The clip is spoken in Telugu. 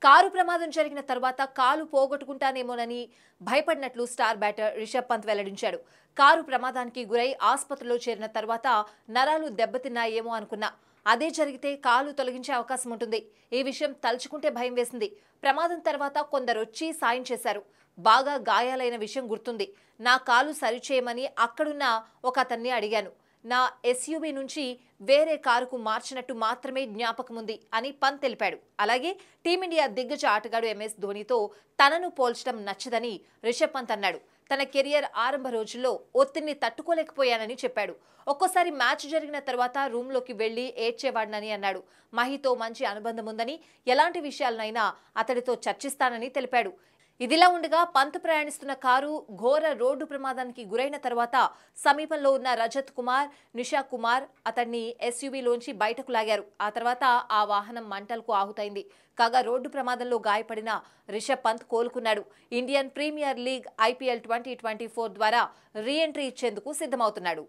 కారు ప్రమాదం జరిగిన తర్వాత కాలు పోగొట్టుకుంటానేమోనని భయపడినట్లు స్టార్ బ్యాటర్ రిషబ్ పంత్ వెల్లడించాడు. కారు ప్రమాదానికి గురై ఆసుపత్రిలో చేరిన తర్వాత నరాలు దెబ్బతిన్నాయేమో అనుకున్నా. అదే జరిగితే కాలు తొలగించే అవకాశం ఉంటుంది. ఈ విషయం తలుచుకుంటే భయం వేసింది. ప్రమాదం తర్వాత కొందరొచ్చి సాయం చేశారు. బాగా గాయాలైన విషయం గుర్తుంది. నా కాలు సరిచేయమని అక్కడున్న ఒక అతన్ని అడిగాను. నా ఎస్యూవీ నుంచి వేరే కారుకు మార్చినట్టు మాత్రమే జ్ఞాపకముంది అని పంత్ తెలిపాడు. అలాగే టీమిండియా దిగ్గజ ఆటగాడు ఎంఎస్ ధోనీతో తనను పోల్చడం నచ్చదని రిషబ్ పంత్ అన్నాడు. తన కెరియర్ ఆరంభ రోజుల్లో ఒత్తిడిని తట్టుకోలేకపోయానని చెప్పాడు. ఒక్కోసారి మ్యాచ్ జరిగిన తర్వాత రూమ్లోకి వెళ్లి ఏడ్చేవాడినని అన్నాడు. మహితో మంచి అనుబంధం ఉందని, ఎలాంటి విషయాలనైనా అతడితో చర్చిస్తానని తెలిపాడు. ఇదిలా ఉండగా పంత్ ప్రయాణిస్తున్న కారు ఘోర రోడ్డు ప్రమాదానికి గురైన తర్వాత సమీపంలో ఉన్న రజత్ కుమార్, నిషా కుమార్ అతన్ని ఎస్యూవీలోంచి బయటకు లాగారు. ఆ తర్వాత ఆ వాహనం మంటలకు ఆహుతైంది. కాగా రోడ్డు ప్రమాదంలో గాయపడిన రిషబ్ పంత్ కోలుకున్నాడు. ఇండియన్ ప్రీమియర్ లీగ్ IPL 2024 ద్వారా రీ ఎంట్రీ ఇచ్చేందుకు సిద్ధమవుతున్నాడు.